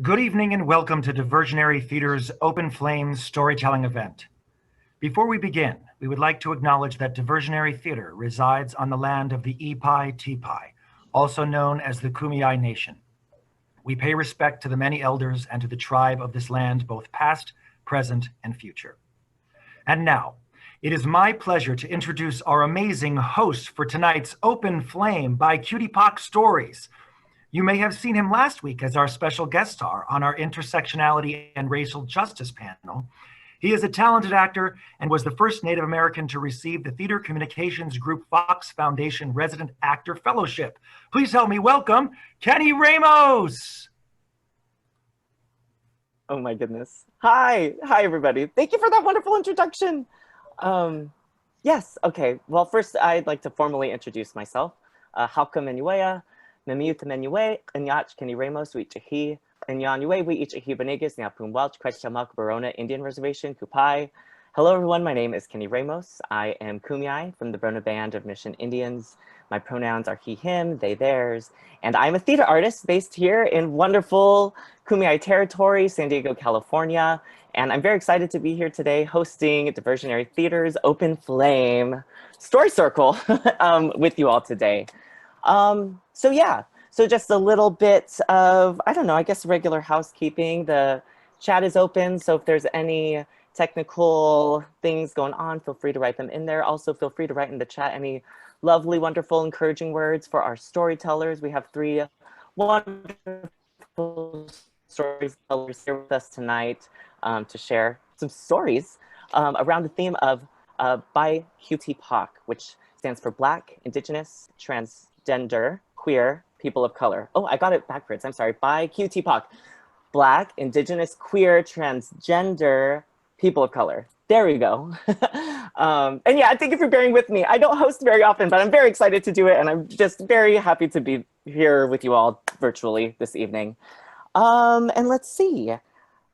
Good evening and welcome to Diversionary Theatre's Open Flames storytelling event. Before we begin, we would like to acknowledge that Diversionary Theatre resides on the land of the BIQTPOC, also known as the Kumeyaay Nation. We pay respect to the many elders and to the tribe of this land, both past, present, and future. And now, it is my pleasure to introduce our amazing host for tonight's Open Flame by BIQTPOC Stories. You may have seen him last week as our special guest star on our intersectionality and racial justice panel. He is a talented actor and was the first Native American to receive the Theater Communications Group Fox Foundation Resident Actor Fellowship. Please help me welcome Kenny Ramos. Oh my goodness. Hi everybody. Thank you for that wonderful introduction. Yes, okay. Well, first I'd like to formally introduce myself. Halka Menuea. Memiuta Menue, Anyach Kenny Ramos, Wichahi, Anyanue, Wichahi Benegas, Nyapum Welch, Queschamak, Barona, Indian Reservation, Kupai. Hello everyone, my name is Kenny Ramos. I am Kumeyaay from the Barona Band of Mission Indians. My pronouns are he, him, they, theirs, and I'm a theater artist based here in wonderful Kumeyaay territory, San Diego, California. And I'm very excited to be here today hosting Diversionary Theatre's Open Flame Story Circle with you all today. So just a little bit of, I don't know, I guess regular housekeeping. The chat is open, so if there's any technical things going on, feel free to write them in there. Also, feel free to write in the chat any lovely, wonderful, encouraging words for our storytellers. We have 3 wonderful storytellers here with us tonight to share some stories around the theme of BIQTPOC, which stands for Black, Indigenous, Transgender, Queer, People of Color. Oh, I got it backwards. I'm sorry. BIQTPOC. Black, Indigenous, Queer, Transgender, People of Color. There we go. And yeah, thank you for bearing with me. I don't host very often, but I'm very excited to do it. And I'm just very happy to be here with you all virtually this evening. And let's see.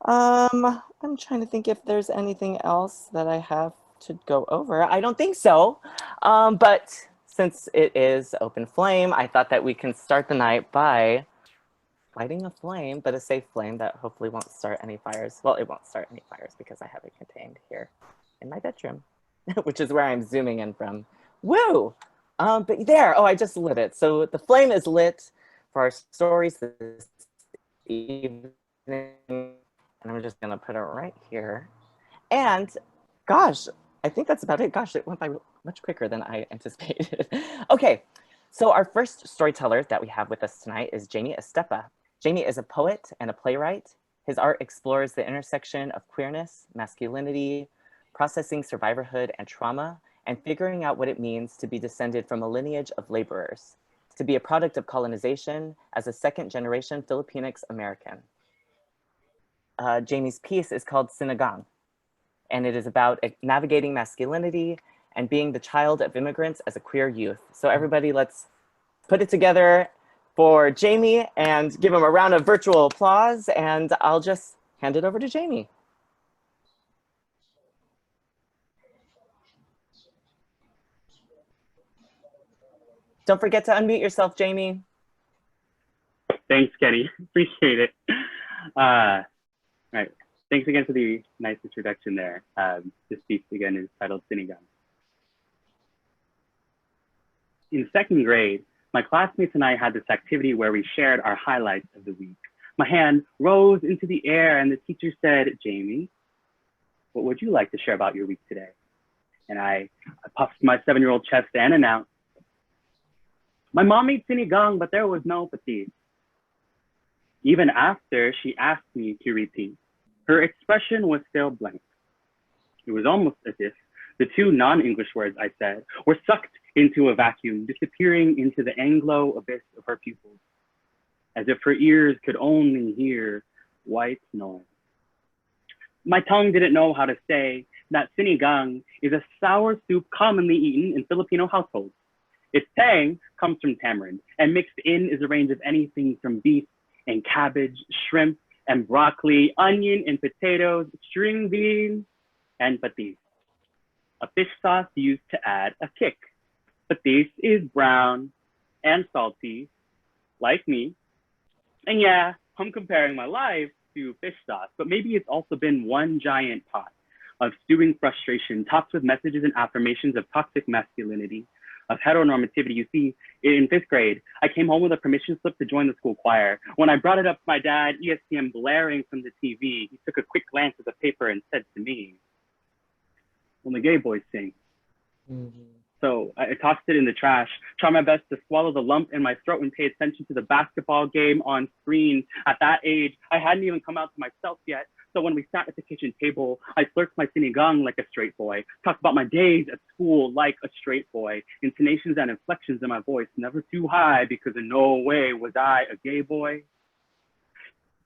I'm trying to think if there's anything else that I have to go over. I don't think so. But since it is Open Flame, I thought that we can start the night by lighting a flame, but a safe flame that hopefully won't start any fires. Well, it won't start any fires because I have it contained here in my bedroom, which is where I'm zooming in from. Woo! But there, oh, I just lit it. So the flame is lit for our stories this evening. And I'm just gonna put it right here. And gosh, I think that's about it. Gosh, it went by much quicker than I anticipated. Okay, so our first storyteller that we have with us tonight is Jamie Estepa. Jamie is a poet and a playwright. His art explores the intersection of queerness, masculinity, processing survivorhood and trauma, and figuring out what it means to be descended from a lineage of laborers, to be a product of colonization as a second-generation Filipinx American. Jamie's piece is called Sinigang, and it is about navigating masculinity and being the child of immigrants as a queer youth. So everybody, let's put it together for Jamie and give him a round of virtual applause, and I'll just hand it over to Jamie. Don't forget to unmute yourself, Jamie. Thanks, Kenny. Appreciate it. All right. Thanks again for the nice introduction there. This piece again is titled Sinigang. In 2nd grade, my classmates and I had this activity where we shared our highlights of the week. My hand rose into the air and the teacher said, "Jamie, what would you like to share about your week today?" And I puffed my 7-year-old chest and announced, "My mom made sinigang, but there was no patis." Even after she asked me to repeat, her expression was still blank. It was almost as if the 2 non-English words I said were sucked into a vacuum, disappearing into the Anglo abyss of her pupils, as if her ears could only hear white noise. My tongue didn't know how to say that sinigang is a sour soup commonly eaten in Filipino households. Its tang comes from tamarind, and mixed in is a range of anything from beef and cabbage, shrimp and broccoli, onion and potatoes, string beans, and patis. A fish sauce used to add a kick. Patis is brown and salty, like me. And yeah, I'm comparing my life to fish sauce, but maybe it's also been one giant pot of stewing frustration, topped with messages and affirmations of toxic masculinity, of heteronormativity. You see, in 5th grade, I came home with a permission slip to join the school choir. When I brought it up to my dad, ESPN blaring from the TV, he took a quick glance at the paper and said to me, "Only gay boys sing." So I tossed it in the trash, tried my best to swallow the lump in my throat and pay attention to the basketball game on screen. At that age, I hadn't even come out to myself yet. So when we sat at the kitchen table, I slurped my sinigang like a straight boy, talked about my days at school like a straight boy, intonations and inflections in my voice never too high because in no way was I a gay boy.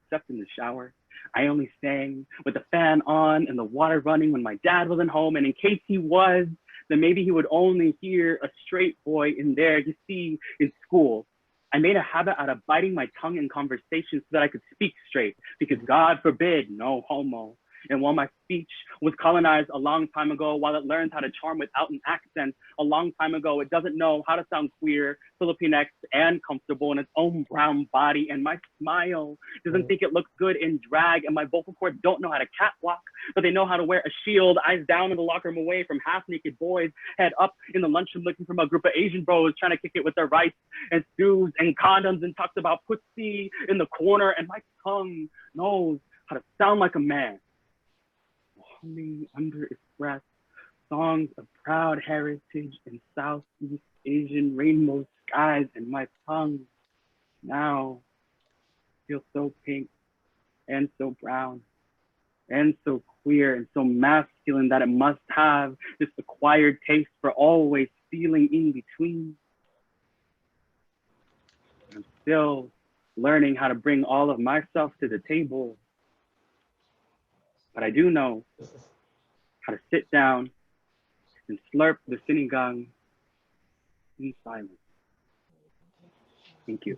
Except in the shower, I only sang with the fan on and the water running when my dad wasn't home, and in case he was, then maybe he would only hear a straight boy in there. You see, in school, I made a habit out of biting my tongue in conversation so that I could speak straight, because God forbid, no homo. And while my speech was colonized a long time ago, while it learns how to charm without an accent a long time ago, it doesn't know how to sound queer, Filipinx, and comfortable in its own brown body. And my smile doesn't think it looks good in drag, and my vocal cords don't know how to catwalk, but they know how to wear a shield, eyes down in the locker room away from half-naked boys, head up in the lunchroom looking from a group of Asian bros trying to kick it with their rice and stews and condoms, and talks about pussy in the corner, and my tongue knows how to sound like a man. Humming under its breath, songs of proud heritage in Southeast Asian rainbow skies, and my tongue now feels so pink and so brown and so queer and so masculine that it must have this acquired taste for always feeling in between. I'm still learning how to bring all of myself to the table. But I do know how to sit down and slurp the sinigang in silence. Thank you.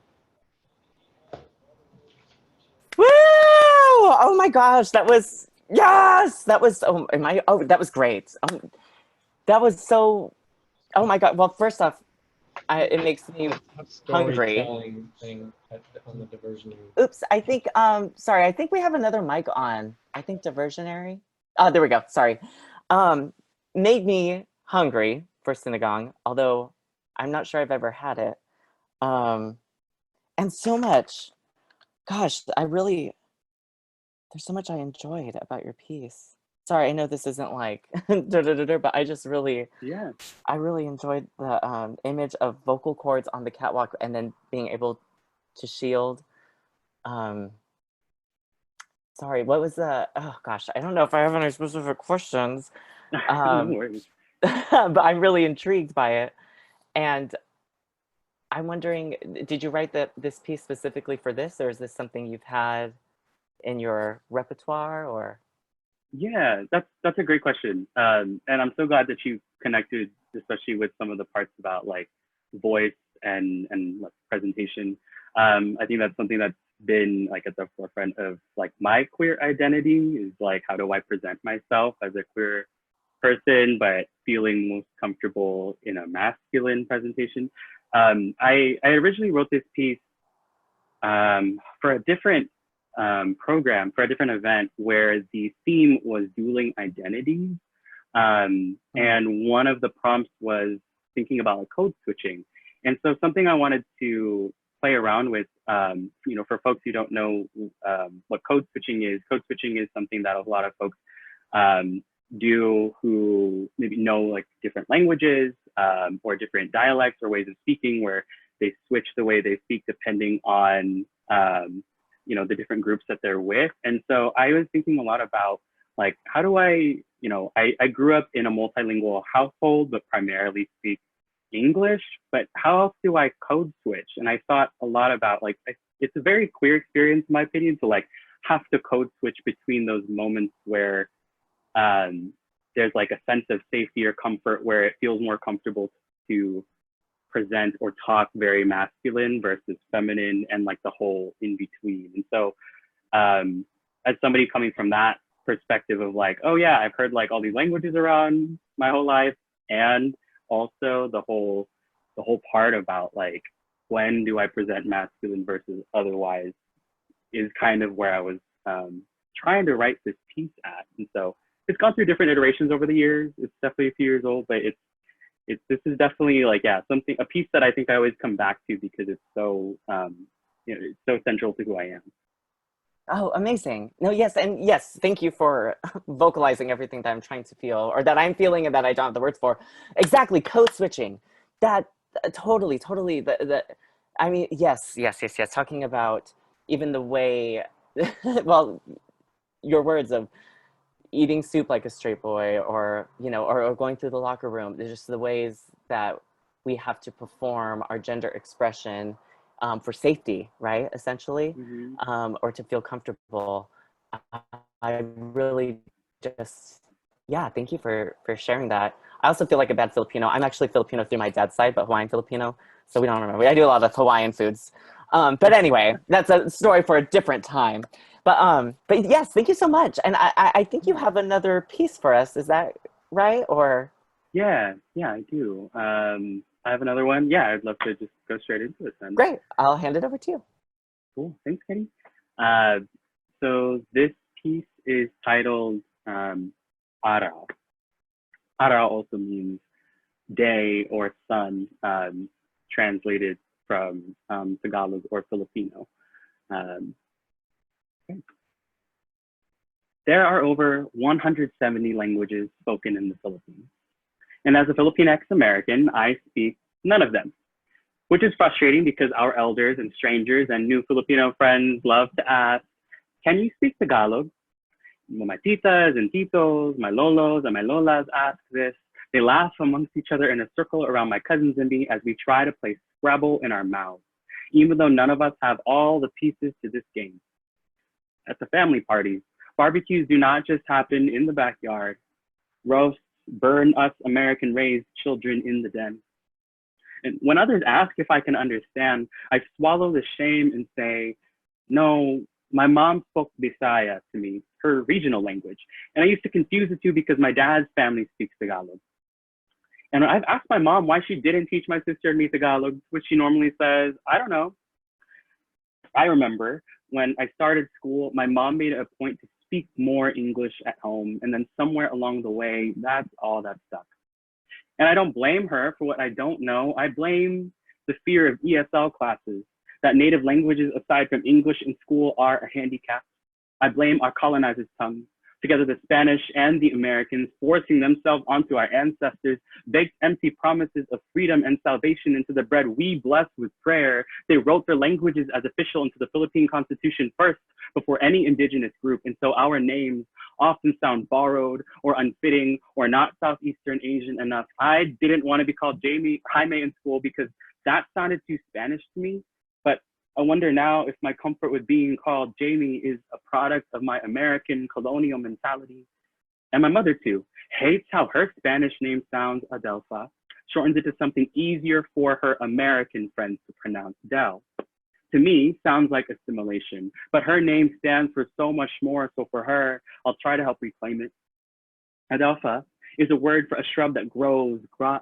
Woo! Oh my gosh, that was, yes! That was, that was great. That was so, oh my God. Well, first off, it makes me hungry. Storytelling thing on the diversionary. Oops, I think, sorry, I think we have another mic on. I think diversionary. There we go, sorry. Made me hungry for sinigang, although I'm not sure I've ever had it. And so much, gosh, there's so much I enjoyed about your piece. Sorry, I know this isn't like, but I just really, Yeah. I really enjoyed the image of vocal cords on the catwalk and then being able to shield. Sorry, what was the, oh gosh, I don't know if I have any specific questions, No worries. but I'm really intrigued by it. And I'm wondering, did you write this piece specifically for this, or is this something you've had in your repertoire, or? Yeah, that's a great question. And I'm so glad that you connected, especially with some of the parts about like voice and like presentation. I think that's something that's been like at the forefront of like my queer identity, is like, how do I present myself as a queer person, but feeling most comfortable in a masculine presentation. I originally wrote this piece for a different program, for a different event, where the theme was dueling identities. And one of the prompts was thinking about like code switching. And so something I wanted to play around with, you know, for folks who don't know what code switching is something that a lot of folks do who maybe know like different languages or different dialects or ways of speaking, where they switch the way they speak depending on you know, the different groups that they're with. And so I was thinking a lot about like, how do I, you know, I grew up in a multilingual household, but primarily speak English, but how else do I code switch? And I thought a lot about like, it's a very queer experience in my opinion to like have to code switch between those moments where there's like a sense of safety or comfort, where it feels more comfortable to present or talk very masculine versus feminine, and like the whole in between. And so as somebody coming from that perspective of like, oh yeah, I've heard like all these languages around my whole life, and also the whole part about like, when do I present masculine versus otherwise is kind of where I was trying to write this piece at. And so it's gone through different iterations over the years. It's definitely a few years old, but this is definitely like, yeah, a piece that I think I always come back to because it's so, it's so central to who I am. Oh, amazing. No, yes. And yes, thank you for vocalizing everything that I'm trying to feel, or that I'm feeling and that I don't have the words for. Exactly. Code switching. That totally. I mean, yes. Talking about even the way, well, your words of eating soup like a straight boy, or, or going through the locker room. There's just the ways that we have to perform our gender expression for safety, right? Essentially, or to feel comfortable. I really just, yeah, thank you for sharing that. I also feel like a bad Filipino. I'm actually Filipino through my dad's side, but Hawaiian Filipino. So we don't remember. I do a lot of Hawaiian foods. But anyway, that's a story for a different time. But yes, thank you so much. And I think you have another piece for us. Is that right? Or yeah, I do. I have another one. Yeah, I'd love to just go straight into it then. Great. I'll hand it over to you. Cool. Thanks, Kenny. So this piece is titled Araw. Araw also means day or sun, translated from Tagalog or Filipino. Okay. There are over 170 languages spoken in the Philippines. And as a Filipinx American, I speak none of them, which is frustrating because our elders and strangers and new Filipino friends love to ask, can you speak Tagalog? My titas and titos, my lolos and my lolas ask this. They laugh amongst each other in a circle around my cousins and me as we try to play Scrabble in our mouths, even though none of us have all the pieces to this game. At the family parties, barbecues do not just happen in the backyard. Roasts burn us American-raised children in the den. And when others ask if I can understand, I swallow the shame and say, no, my mom spoke Bisaya to me, her regional language. And I used to confuse the two because my dad's family speaks Tagalog. And I've asked my mom why she didn't teach my sister and me Tagalog, which she normally says, I don't know. I remember when I started school, my mom made it a point to speak more English at home. And then somewhere along the way, that's all that stuck. And I don't blame her for what I don't know. I blame the fear of ESL classes, that native languages aside from English in school are a handicap. I blame our colonizers' tongues, together the Spanish and the Americans, forcing themselves onto our ancestors, baked empty promises of freedom and salvation into the bread we bless with prayer. They wrote their languages as official into the Philippine Constitution first, before any indigenous group. And so our names often sound borrowed or unfitting or not Southeastern Asian enough. I didn't want to be called Jaime in school because that sounded too Spanish to me. But I wonder now if my comfort with being called Jamie is a product of my American colonial mentality. And my mother too hates how her Spanish name sounds, Adelpha, shortens it to something easier for her American friends to pronounce, Del. To me, sounds like assimilation, but her name stands for so much more. So for her, I'll try to help reclaim it. Adelpha is a word for a shrub that grows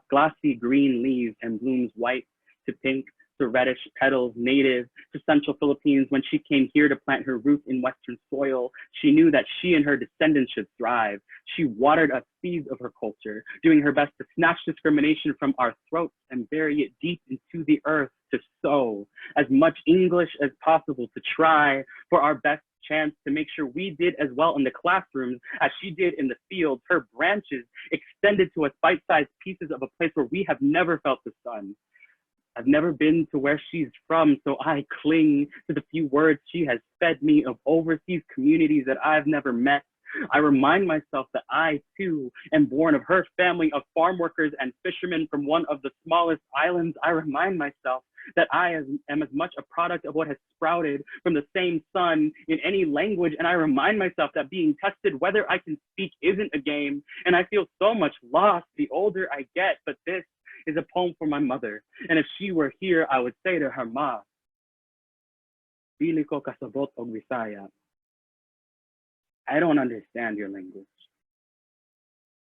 glossy green leaves and blooms white to pink to reddish petals, native to Central Philippines. When she came here to plant her roots in Western soil, she knew that she and her descendants should thrive. She watered up seeds of her culture, doing her best to snatch discrimination from our throats and bury it deep into the earth, to sow as much English as possible, to try for our best chance to make sure we did as well in the classrooms as she did in the fields. Her branches extended to us bite-sized pieces of a place where we have never felt the sun. I've never been to where she's from, so I cling to the few words she has fed me of overseas communities that I've never met. I remind myself that I, too, am born of her family of farm workers and fishermen from one of the smallest islands. I remind myself that I am as much a product of what has sprouted from the same sun in any language. And I remind myself that being tested whether I can speak isn't a game. And I feel so much lost the older I get, but this is a poem for my mother. And if she were here, I would say to her, Ma, Dili ko kasabot og Bisaya. I don't understand your language.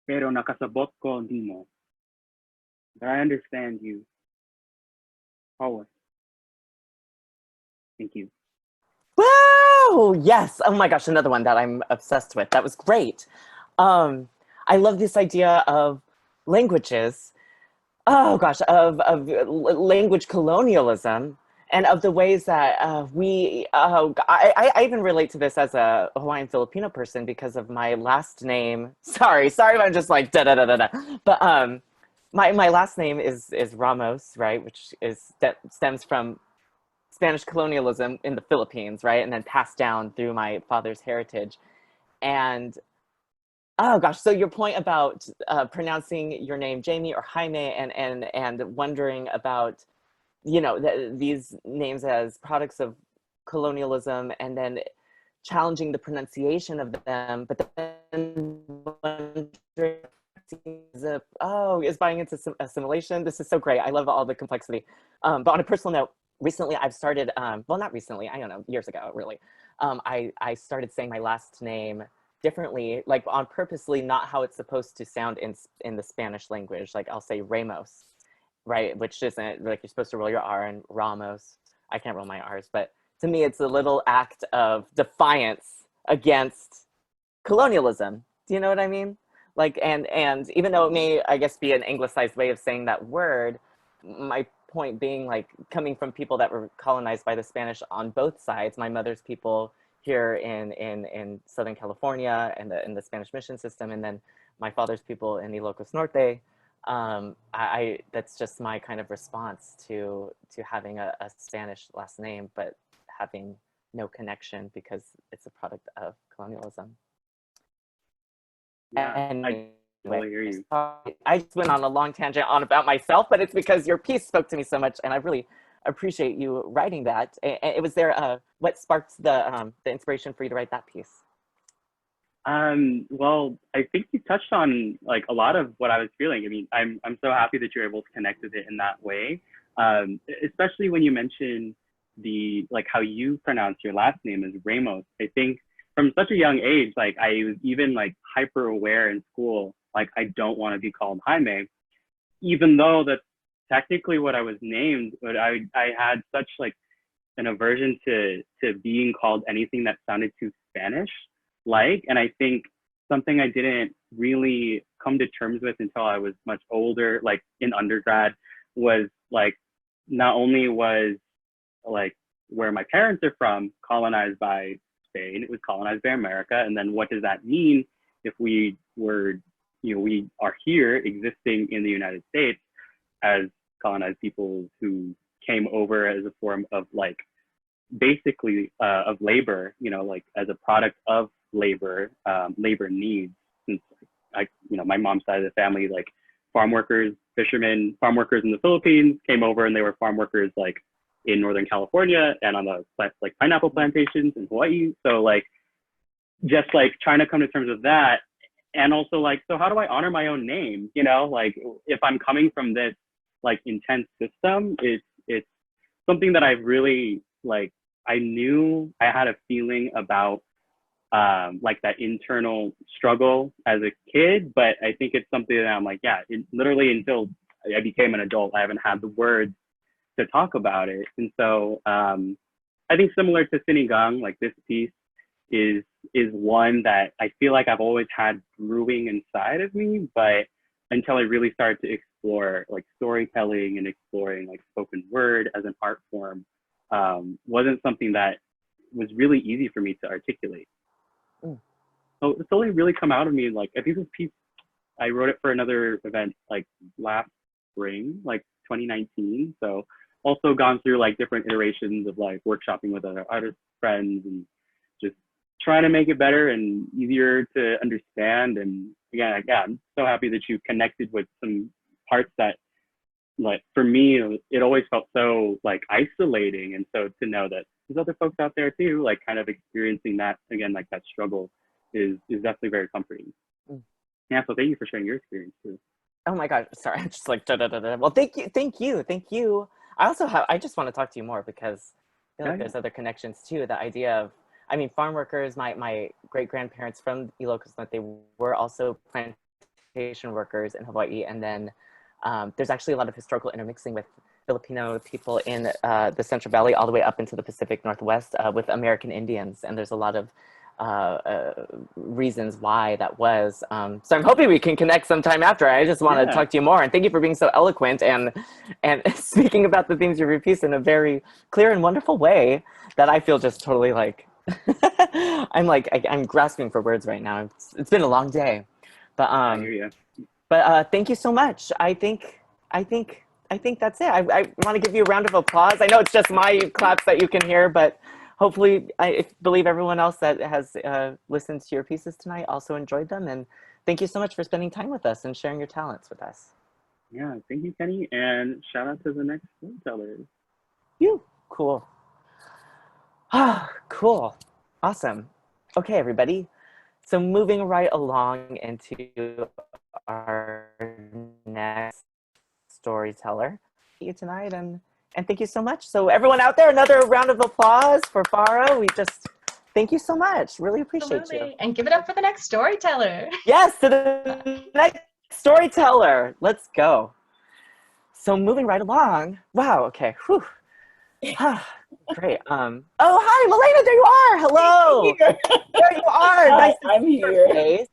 Pero nakasabot ko nimo. But I understand you. Always. Thank you. Woo! Yes. Oh my gosh, another one that I'm obsessed with. That was great. I love this idea of languages. Oh gosh, of language colonialism and of the ways that I even relate to this as a Hawaiian Filipino person because of my last name. Sorry if I'm just like da da da da da. But my last name is Ramos, right, which stems from Spanish colonialism in the Philippines, right, and then passed down through my father's heritage. And oh gosh, so your point about pronouncing your name Jamie or Jaime and wondering about, you know, these names as products of colonialism and then challenging the pronunciation of them, but then wondering, is buying into assimilation. This is so great. I love all the complexity. But on a personal note, recently I've started, well, not recently, I don't know, years ago, really. I started saying my last name differently, like on purposely, not how it's supposed to sound in the Spanish language. Like I'll say Ramos, right? Which isn't, like, you're supposed to roll your R, and Ramos. I can't roll my R's, but to me, it's a little act of defiance against colonialism. Do you know what I mean? Like, and even though it may, I guess, be an anglicized way of saying that word, my point being, like, coming from people that were colonized by the Spanish on both sides, my mother's people here in Southern California and in the Spanish mission system, and then my father's people in Ilocos Norte. That's just my kind of response to having a Spanish last name, but having no connection because it's a product of colonialism. Yeah, Anyway, I totally hear you. I just went on a long tangent on about myself, but it's because your piece spoke to me so much, and I really appreciate you writing that. And it was there. What sparked the inspiration for you to write that piece? Well, I think you touched on like a lot of what I was feeling. I mean, I'm so happy that you're able to connect with it in that way. Especially when you mentioned like how you pronounce your last name as Ramos. I think from such a young age, like I was even like hyper aware in school, like I don't want to be called Jaime, even though that's technically what I was named. But I had such like an aversion to being called anything that sounded too Spanish like. And I think something I didn't really come to terms with until I was much older, like in undergrad, was like, not only was like where my parents are from colonized by Spain, it was colonized by America. And then what does that mean if we were, you know, we are here existing in the United States as colonized people who came over as a form of like basically of labor, you know, like as a product of labor, labor needs. Since you know, my mom's side of the family, like farm workers, fishermen, farm workers in the Philippines came over, and they were farm workers like in Northern California and on the like pineapple plantations in Hawaii. So like, just like trying to come to terms with that. And also like, so how do I honor my own name? You know, like if I'm coming from this like intense system, it's something that I've really like, I knew I had a feeling about like that internal struggle as a kid, but I think it's something that I'm like, yeah, literally until I became an adult, I haven't had the words to talk about it. And so I think similar to Sinigang, like this piece is one that I feel like I've always had brewing inside of me, but until I really started to explore like storytelling and exploring like spoken word as an art form, wasn't something that was really easy for me to articulate. So it's only really come out of me, like I think this piece, I wrote it for another event like last spring, like 2019. So also gone through like different iterations of like workshopping with other artist friends and just trying to make it better and easier to understand. And again, I'm so happy that you connected with some parts that, like for me, it always felt so like isolating. And so to know that there's other folks out there too, like kind of experiencing that again, like that struggle is definitely very comforting. Yeah, so thank you for sharing your experience too. Oh my God, sorry, I'm just like, da, da, da, da. Well, thank you. I just want to talk to you more because I feel like there's other connections too. The idea of, I mean, farm workers, my great-grandparents from Ilocos Norte, they were also plantation workers in Hawaii. And then there's actually a lot of historical intermixing with Filipino people in the Central Valley all the way up into the Pacific Northwest with American Indians. And there's a lot of reasons why that was. So I'm hoping we can connect sometime after. I just want to talk to you more. And thank you for being so eloquent and speaking about the themes of your piece in a very clear and wonderful way that I feel just totally like, I'm grasping for words right now. It's been a long day. But I hear you. Thank you so much. I think that's it. I want to give you a round of applause. I know it's just my claps that you can hear, but hopefully I believe everyone else that has listened to your pieces tonight also enjoyed them. And thank you so much for spending time with us and sharing your talents with us. Yeah, thank you, Kenny. And shout out to the next Storytellers. You, cool. Cool. Awesome. Okay, everybody. So moving right along into our next storyteller you tonight, and thank you so much. So everyone out there, another round of applause for Farah. We just thank you so much. Really appreciate you. And give it up for the next storyteller. Yes, to the next storyteller. Let's go. So moving right along. Wow. Okay. Whew. Great. Oh, hi, Milena. There you are. Hello. There you are. Nice to I'm see your here. face.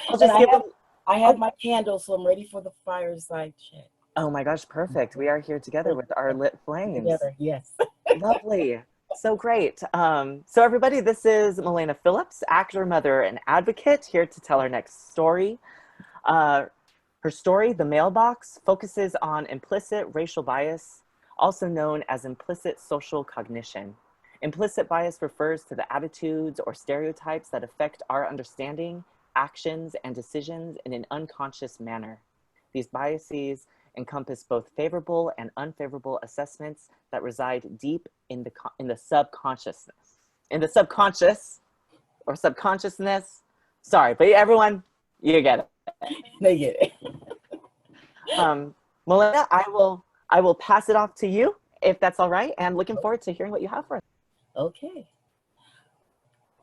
I'll just give I have my candle, so I'm ready for the fireside chat. Oh my gosh, perfect. We are here together with our lit flames. Together, yes. Lovely. So great. So everybody, this is Milena Phillips, actor, mother, and advocate, here to tell our next story. Her story, The Mailbox, focuses on implicit racial bias, also known as implicit social cognition. Implicit bias refers to the attitudes or stereotypes that affect our understanding, actions, and decisions in an unconscious manner. These biases encompass both favorable and unfavorable assessments that reside deep in the subconsciousness. In the subconscious or subconsciousness. Sorry, but everyone, you get it. They get it. Milena, I will pass it off to you if that's all right, and looking forward to hearing what you have for us. Okay.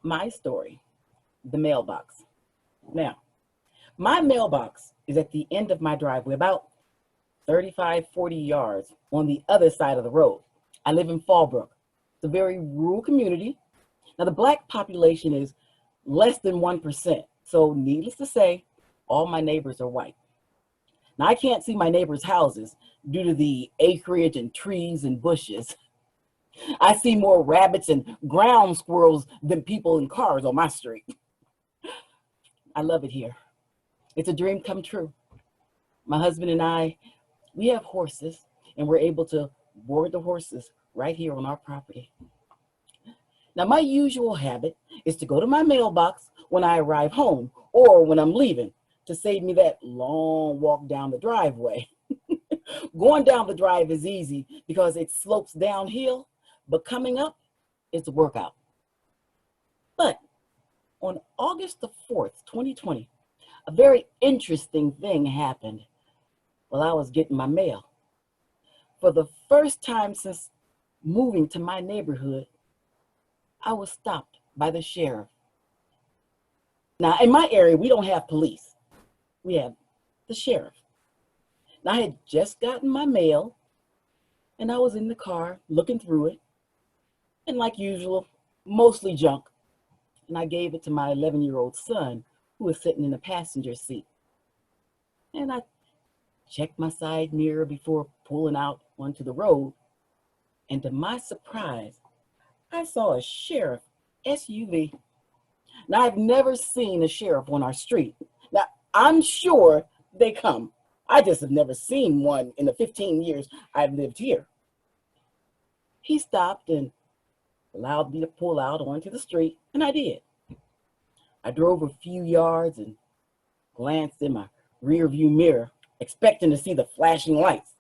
My story, The Mailbox. Now, my mailbox is at the end of my driveway, about 35, 40 yards on the other side of the road. I live in Fallbrook. It's a very rural community. Now, the Black population is less than 1%. So needless to say, all my neighbors are white. Now, I can't see my neighbors' houses due to the acreage and trees and bushes. I see more rabbits and ground squirrels than people in cars on my street. I love it here. It's a dream come true. My husband and I, we have horses, and we're able to board the horses right here on our property. Now, my usual habit is to go to my mailbox when I arrive home or when I'm leaving to save me that long walk down the driveway. Going down the drive is easy because it slopes downhill, but coming up, it's a workout. But on August the 4th, 2020, a very interesting thing happened while I was getting my mail. For the first time since moving to my neighborhood, I was stopped by the sheriff. Now, in my area, we don't have police. We have the sheriff. Now, I had just gotten my mail, and I was in the car looking through it, and like usual, mostly junk. And I gave it to my 11-year-old son, who was sitting in the passenger seat. And I checked my side mirror before pulling out onto the road. And to my surprise, I saw a sheriff SUV. Now, I've never seen a sheriff on our street. Now, I'm sure they come. I just have never seen one in the 15 years I've lived here. He stopped and allowed me to pull out onto the street, and I did. I drove a few yards and glanced in my rear view mirror, expecting to see the flashing lights,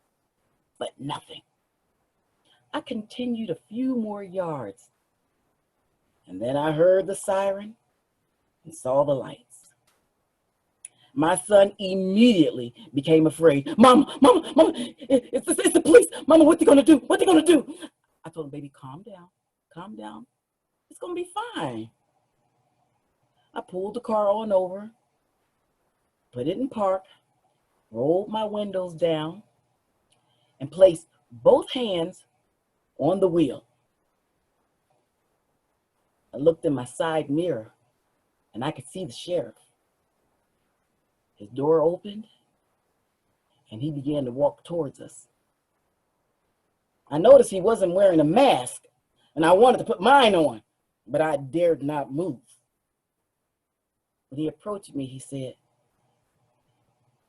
but nothing. I continued a few more yards, and then I heard the siren and saw the lights. My son immediately became afraid. Mama, it's the police. Mama, what they gonna do? What they gonna do? I told him, baby, calm down. It's gonna be fine. I pulled the car on over, put it in park, rolled my windows down, and placed both hands on the wheel. I looked in my side mirror and I could see the sheriff. His door opened and he began to walk towards us. I noticed he wasn't wearing a mask and I wanted to put mine on, but I dared not move. When he approached me, he said,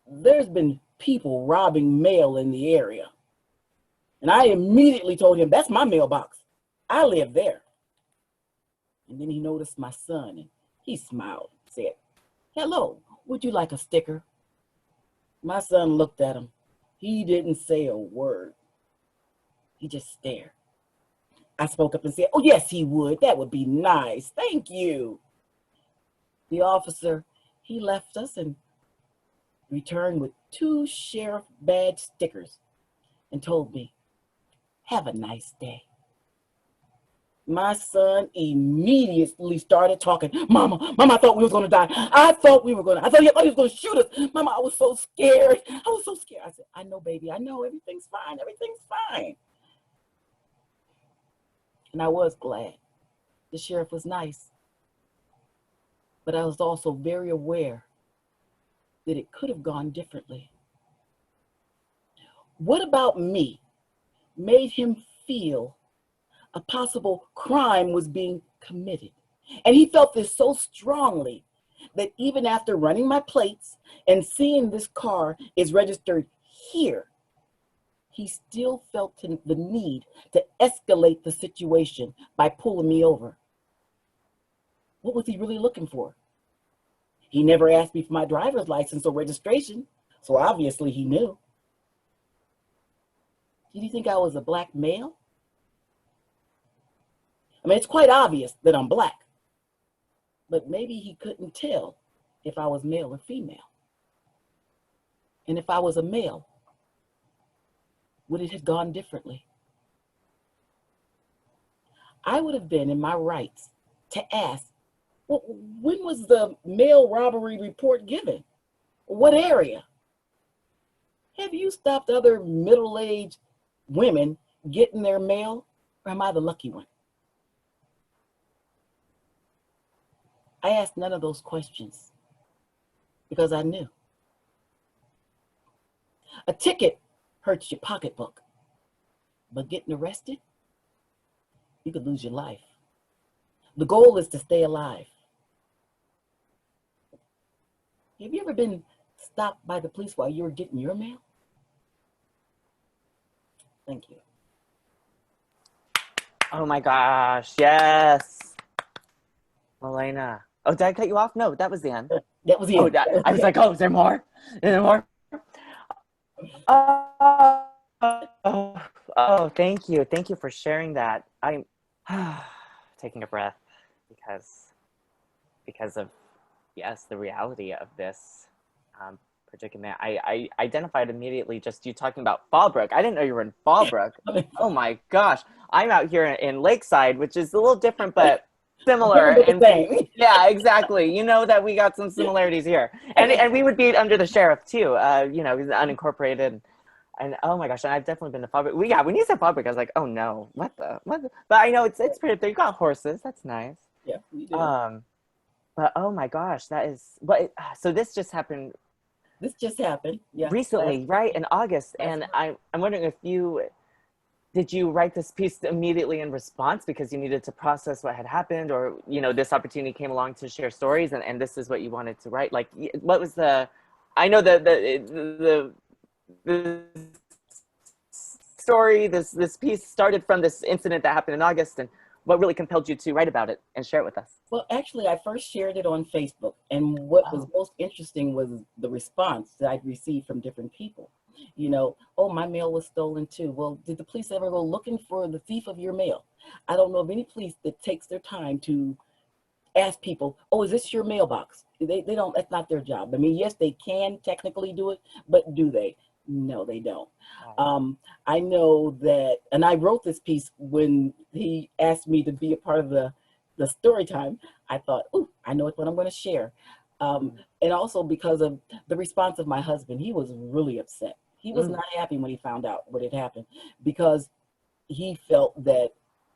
"There's been people robbing mail in the area." And I immediately told him, "That's my mailbox. I live there." And then he noticed my son and he smiled and said, "Hello, would you like a sticker?" My son looked at him. He didn't say a word. He just stared. I spoke up and said, "Oh, yes, he would. That would be nice. Thank you." The officer, he left us and returned with 2 sheriff badge stickers and told me, "Have a nice day." My son immediately started talking. Mama, I thought we was gonna die. I thought he was gonna shoot us. Mama, I was so scared. I said, "I know, baby, I know, everything's fine. And I was glad. The sheriff was nice. But I was also very aware that it could have gone differently. What about me made him feel a possible crime was being committed? And he felt this so strongly that even after running my plates and seeing this car is registered here, he still felt the need to escalate the situation by pulling me over. What was he really looking for? He never asked me for my driver's license or registration, so obviously he knew. Did he think I was a black male? I mean, it's quite obvious that I'm black, but maybe he couldn't tell if I was male or female. And if I was a male, would it have gone differently? I would have been in my rights to ask, well, when was the mail robbery report given? What area? Have you stopped other middle-aged women getting their mail, or am I the lucky one? I asked none of those questions because I knew. A ticket hurts your pocketbook, but getting arrested, you could lose your life. The goal is to stay alive. Have you ever been stopped by the police while you were getting your mail? Thank you. Oh my gosh, yes. Elena. Oh, did I cut you off? No, that was the end. That was the end. I was like, oh, is there more? Is there more? Oh, thank you. Thank you for sharing that. I'm taking a breath because of, yes, the reality of this predicament. I identified immediately just you talking about Fallbrook. I didn't know you were in Fallbrook. Oh my gosh. I'm out here in Lakeside, which is a little different, but similar. And yeah, exactly. You know that we got some similarities here. And we would be under the sheriff too, you know, unincorporated. And oh my gosh, and I've definitely been to Fallbrook. When you said Fallbrook, I was like, oh no, what the? But I know it's pretty, they got horses. That's nice. Yeah, we do. But oh my gosh, that is what. So this just happened. This just happened. Yeah. Recently, right in August, and I'm wondering if did you write this piece immediately in response because you needed to process what had happened, or you know this opportunity came along to share stories, and this is what you wanted to write. Like, what was the? I know the story. This piece started from this incident that happened in August, and what really compelled you to write about it and share it with us? Well, actually, I first shared it on Facebook, and what was most interesting was the response that I'd received from different people. You know, oh, my mail was stolen too. Well, did the police ever go looking for the thief of your mail? I don't know of any police that takes their time to ask people, oh, is this your mailbox? They don't, that's not their job. I mean, yes, they can technically do it, but do they? No, they don't. I know that, and I wrote this piece when he asked me to be a part of the story time. I thought, oh, I know what I'm going to share. And also because of the response of my husband, he was really upset. He was not happy when he found out what had happened, because he felt that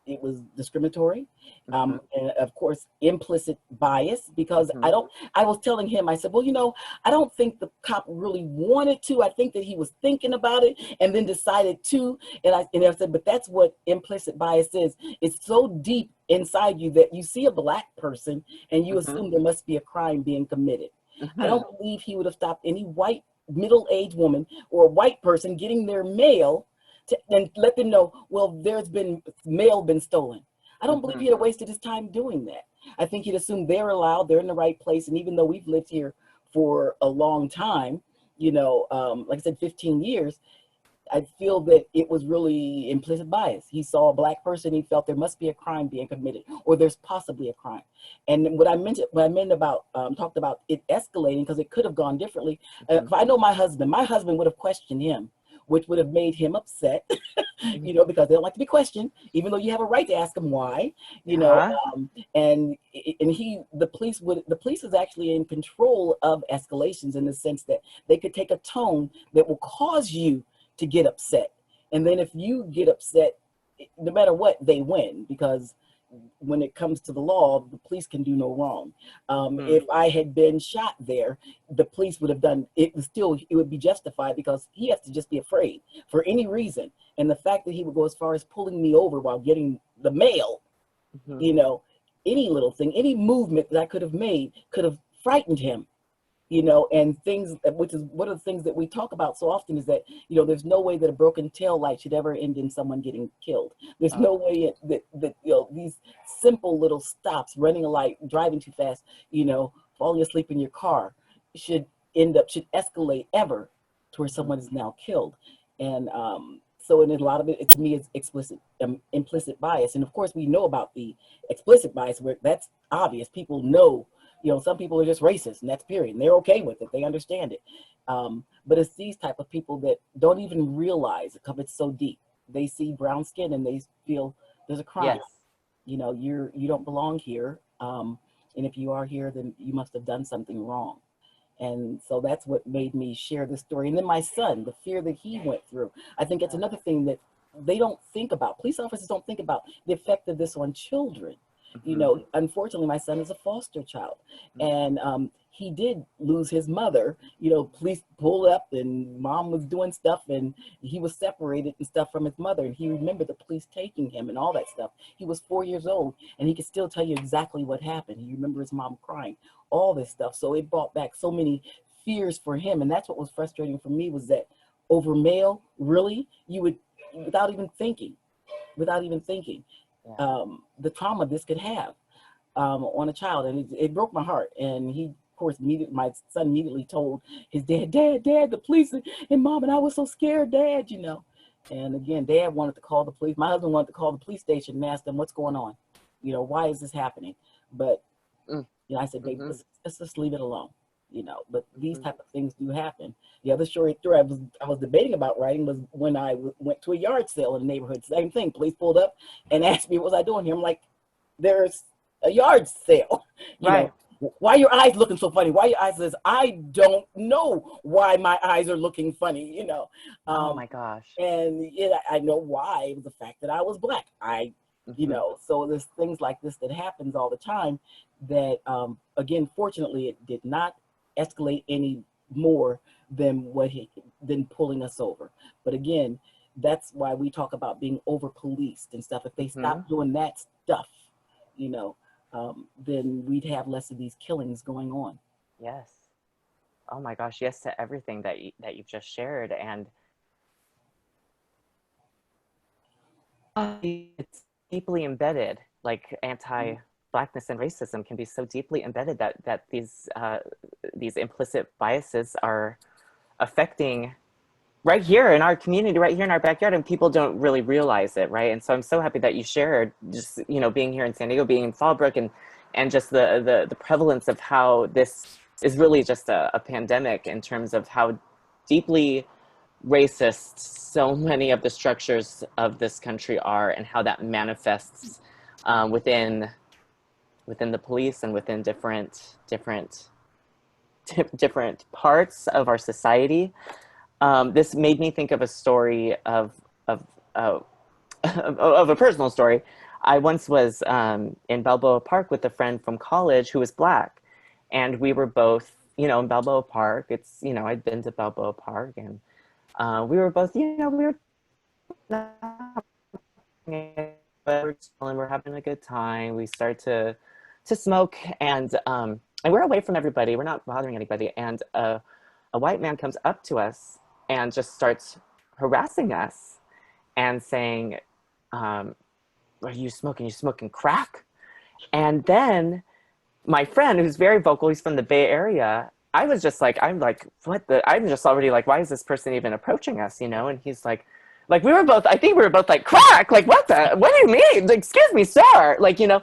it was discriminatory, and of course implicit bias, because I was telling him, I said, well, you know, I don't think the cop really wanted to. I think that he was thinking about it and then decided to. And I said, but that's what implicit bias is. It's so deep inside you that you see a Black person and you assume there must be a crime being committed. I don't believe he would have stopped any white middle-aged woman or a white person getting their mail and let them know, well, there's been mail been stolen. I don't believe he'd have wasted his time doing that. I think he'd assume they're allowed, they're in the right place. And even though we've lived here for a long time, you know, like I said, 15 years, I feel that it was really implicit bias. He saw a Black person, he felt there must be a crime being committed, or there's possibly a crime. And what I meant about, talked about it escalating, because it could have gone differently. If I know my husband would have questioned him, which would have made him upset, you know, because they don't like to be questioned, even though you have a right to ask them why, you know. And the police is actually in control of escalations, in the sense that they could take a tone that will cause you to get upset. And then if you get upset, no matter what, they win, because when it comes to the law, the police can do no wrong. If I had been shot there, the police would have done it. It would be justified, because he has to just be afraid for any reason. And the fact that he would go as far as pulling me over while getting the mail, you know, any little thing, any movement that I could have made could have frightened him. You know, and things, which is one of the things that we talk about so often, is that, you know, there's no way that a broken tail light should ever end in someone getting killed. There's no way that, you know, these simple little stops, running a light, driving too fast, you know, falling asleep in your car, should escalate ever to where someone is now killed. And so in a lot of it, to me, it's implicit bias. And of course, we know about the explicit bias, where that's obvious. People know. You know, some people are just racist, and that's period. And they're okay with it. They understand it. But it's these type of people that don't even realize it, because it's so deep. They see brown skin and they feel there's a crime. Yes. You know, you don't belong here. And if you are here, then you must have done something wrong. And so that's what made me share this story. And then my son, the fear that he went through. I think it's another thing that they don't think about. Police officers don't think about the effect of this on children. You know, unfortunately, my son is a foster child, and he did lose his mother. You know, police pulled up and mom was doing stuff, and he was separated and stuff from his mother. And he remembered the police taking him and all that stuff. He was 4 years old, and he could still tell you exactly what happened. He remembers his mom crying, all this stuff. So it brought back so many fears for him. And that's what was frustrating for me, was that over mail, really, you would, without even thinking, the trauma this could have on a child. And it broke my heart. And he, of course, my son immediately told his dad, the police and mom and I was so scared, Dad, you know. And again, Dad wanted to call the police. My husband wanted to call the police station and ask them what's going on. You know, why is this happening? But, you know, I said, baby, let's just leave it alone. You know, but these type of things do happen. The other story I was debating about writing was when I went to a yard sale in the neighborhood. Same thing. Police pulled up and asked me, what was I doing here? I'm like, there's a yard sale. You know, why are your eyes looking so funny? Why your eyes? Says, I don't know why my eyes are looking funny, you know. Oh my gosh. And yeah, I know why. It was the fact that I was Black. You know, so there's things like this that happens all the time that, again, fortunately, it did not escalate any more than than pulling us over. But again, that's why we talk about being over policed and stuff. If they stop doing that stuff, you know, then we'd have less of these killings going on. Yes. Oh my gosh, yes to everything that you've just shared. And it's deeply embedded, like anti-Blackness and racism can be so deeply embedded that these implicit biases are affecting right here in our community, right here in our backyard, and people don't really realize it, right? And so I'm so happy that you shared, just, you know, being here in San Diego, being in Fallbrook, and just the prevalence of how this is really just a pandemic in terms of how deeply racist so many of the structures of this country are, and how that manifests within the police and within different parts of our society. this made me think of a story of a personal story. I once was in Balboa Park with a friend from college who was Black, and we were both, you know, in Balboa Park. It's, you know, I'd been to Balboa Park, and we were both, you know, we were we're having a good time. We start to smoke, and we're away from everybody. We're not bothering anybody, and a white man comes up to us and just starts harassing us and saying, are you smoking? You smoking crack? And then my friend, who's very vocal, he's from the Bay Area, I was just like, I'm just already like, why is this person even approaching us, you know? And he's like we were both, I think we were both like, crack, like what do you mean? Like, excuse me, sir, like, you know.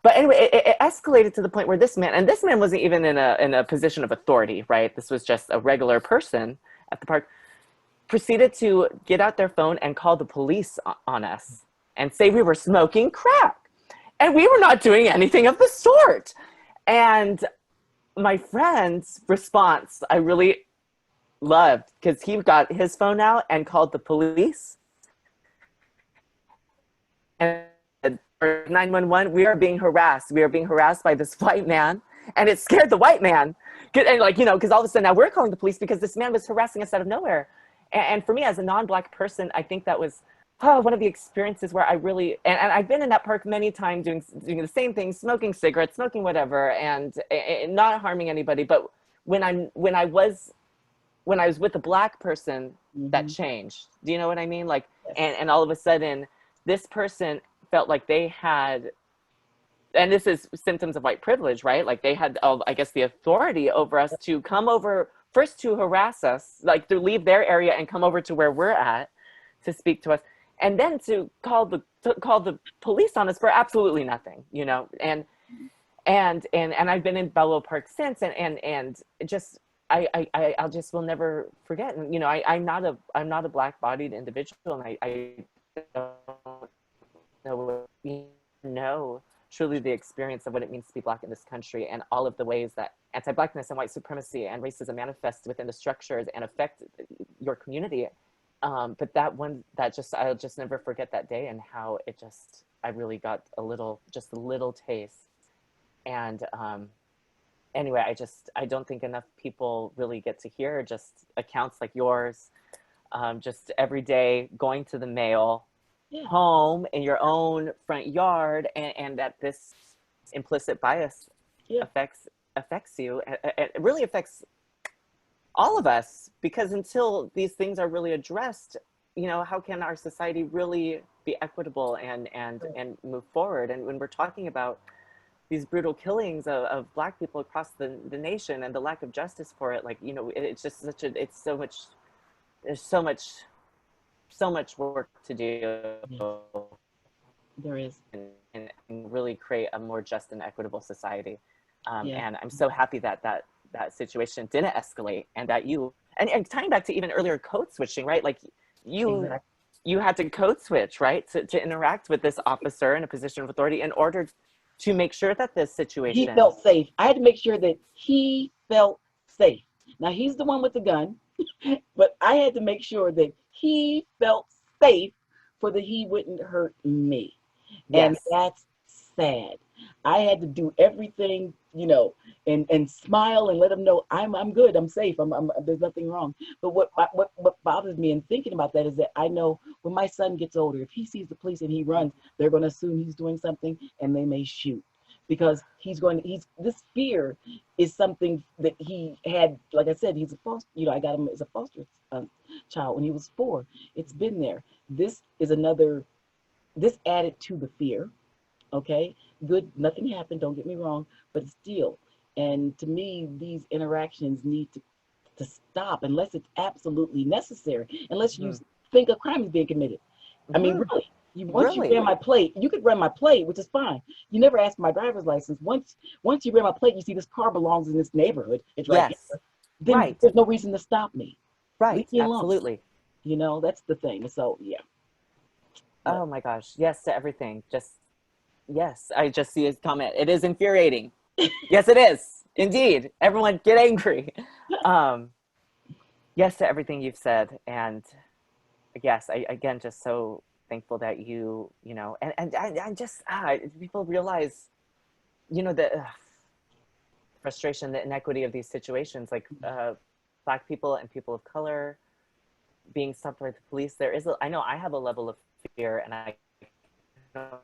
But anyway, it escalated to the point where this man wasn't even in a position of authority, right? This was just a regular person at the park, proceeded to get out their phone and call the police on us and say we were smoking crack. And we were not doing anything of the sort. And my friend's response, I really loved, because he got his phone out and called the police. And 911, we are being harassed. We are being harassed by this white man. And it scared the white man. And like, you know, because all of a sudden now we're calling the police because this man was harassing us out of nowhere. And for me, as a non-Black person, I think that was one of the experiences where I really, and I've been in that park many times doing the same thing, smoking cigarettes, smoking whatever, and not harming anybody. But when I was with a Black person, that changed. Do you know what I mean? Like, and all of a sudden, this person felt like they had, and this is symptoms of white privilege, right? Like they had, I guess, the authority over us to come over, first to harass us, like to leave their area and come over to where we're at to speak to us, and then to call the police on us for absolutely nothing, you know. And I've been in Balboa Park since, and just I'll just will never forget. And you know, I'm not a Black-bodied individual, and I don't know truly the experience of what it means to be Black in this country, and all of the ways that anti-Blackness and white supremacy and racism manifest within the structures and affect your community. But I'll just never forget that day, and how it just, I really got a little taste. And anyway, I don't think enough people really get to hear just accounts like yours, just every day going to the mail, home in your own front yard, and that this implicit bias affects you. It really affects all of us, because until these things are really addressed, you know, how can our society really be equitable and move forward? And when we're talking about these brutal killings of Black people across the nation, and the lack of justice for it, like, you know, it's just there's so much work to do. There is. And really create a more just and equitable society. And I'm so happy that situation didn't escalate, and that you, and tying back to even earlier code switching, right? Like you had to code switch, right? To interact with this officer in a position of authority in order to make sure that this situation. He felt safe. I had to make sure that he felt safe. Now he's the one with the gun, but I had to make sure that he felt safe so that he wouldn't hurt me. Yes. And that's sad. I had to do everything, you know, and smile and let him know I'm good, I'm safe, I'm there's nothing wrong. But what bothers me in thinking about that is that I know when my son gets older, if he sees the police and he runs, they're going to assume he's doing something, and they may shoot, because this fear is something that he had. Like I said, he's a foster, you know, I got him as a foster child when he was 4. It's been there. This added to the fear. Okay, good, nothing happened, don't get me wrong, but still. And to me, these interactions need to stop unless it's absolutely necessary, unless you think a crime is being committed. I mean, really, once you ran my plate, you could run my plate, which is fine. You never asked for my driver's license. Once you ran my plate, you see this car belongs in this neighborhood, it's right here. Then there's no reason to stop me. Right, absolutely. You know, that's the thing. So, yeah. Oh my gosh, yes to everything. Yes, I just see his comment. It is infuriating. Yes, it is. Indeed. Everyone get angry. yes to everything you've said. And yes, again, just so thankful that you know, and just, people realize, you know, the frustration, the inequity of these situations, like Black people and people of color being stopped by the police. There is, I know I have a level of fear, and I know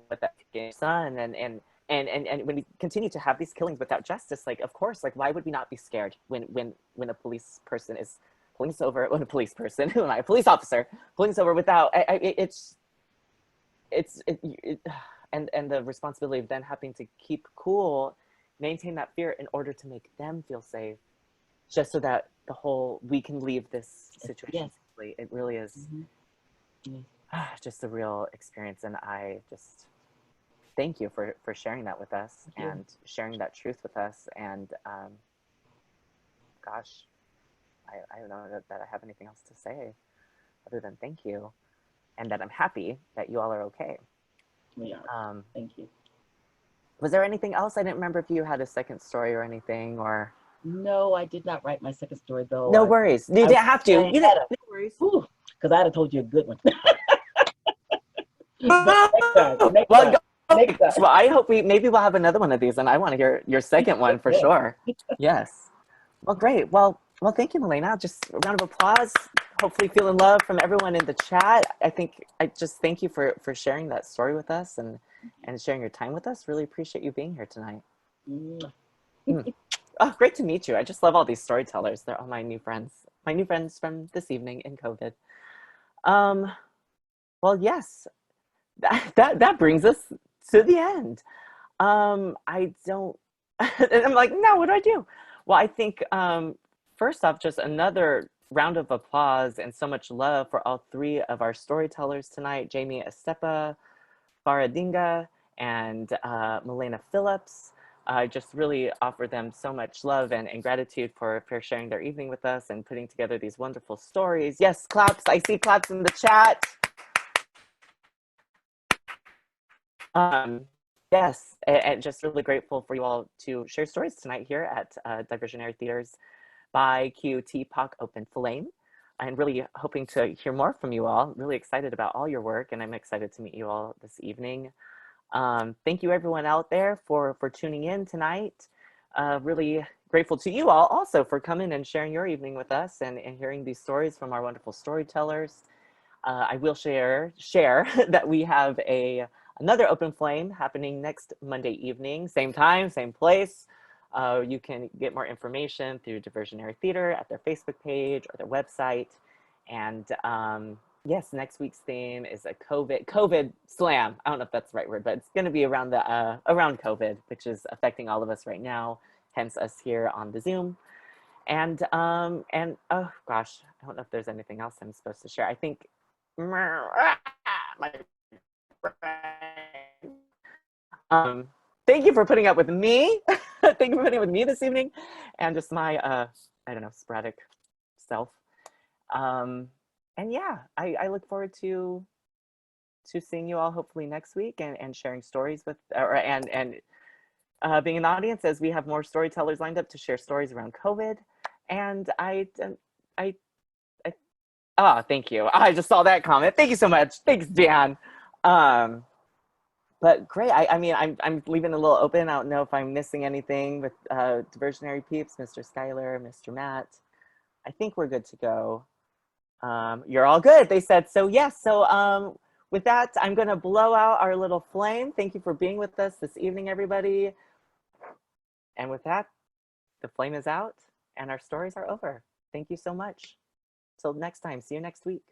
what that son and when we continue to have these killings without justice, like, of course, like, why would we not be scared when a police person is pulling us over, when a police person, who am I, a police officer, pulling us over without, and the responsibility of then having to keep cool, maintain that fear in order to make them feel safe, just so that we can leave this situation safely. It really is just a real experience. And I just thank you for sharing that with us and sharing that truth with us. And gosh, I don't know that I have anything else to say other than thank you, and that I'm happy that you all are okay. We are. Thank you. Was there anything else? I didn't remember if you had a second story or anything, or. No, I did not write my second story though. No worries. You didn't have to. You didn't. No worries. Because I'd have told you a good one. Next time. Well, I hope maybe we'll have another one of these, and I want to hear your second one for sure. Yes. Well, great. Well, thank you, Milena. Just a round of applause. Hopefully feeling love from everyone in the chat. I just thank you for sharing that story with us and sharing your time with us. Really appreciate you being here tonight. Oh, great to meet you. I just love all these storytellers. They're all my new friends from this evening in COVID. Well, yes, that brings us to the end. I don't, and I'm like, no, what do I do? Well, I think, first off, just another round of applause and so much love for all three of our storytellers tonight, Jamie Estepa, Faradinga, and Milena Phillips. I just really offer them so much love and gratitude for sharing their evening with us and putting together these wonderful stories. Yes, claps. I see claps in the chat. Yes, and just really grateful for you all to share stories tonight here at Diversionary Theater's BIQTPOC Open Flame. I'm really hoping to hear more from you all. Really excited about all your work, and I'm excited to meet you all this evening. Thank you everyone out there for tuning in tonight. Really grateful to you all also for coming and sharing your evening with us and hearing these stories from our wonderful storytellers. I will share that we have another Open Flame happening next Monday evening, same time, same place. You can get more information through Diversionary Theatre at their Facebook page or their website. And yes, next week's theme is a COVID slam. I don't know if that's the right word, but it's going to be around around COVID, which is affecting all of us right now, hence us here on the Zoom. And oh gosh, I don't know if there's anything else I'm supposed to share. I think thank you for putting up with me. Thank you for putting up with me this evening, and just my I don't know, sporadic self. And yeah, I look forward to seeing you all hopefully next week and sharing stories with and being in the audience as we have more storytellers lined up to share stories around COVID. And thank you. I just saw that comment. Thank you so much. Thanks, Dan. But great. I mean, I'm leaving a little open. I don't know if I'm missing anything with Diversionary peeps, Mr. Skylar, Mr. Matt. I think we're good to go. You're all good, they said. So yes, so with that, I'm gonna blow out our little flame. Thank you for being with us this evening, everybody. And with that, the flame is out and our stories are over. Thank you so much. Till next time, see you next week.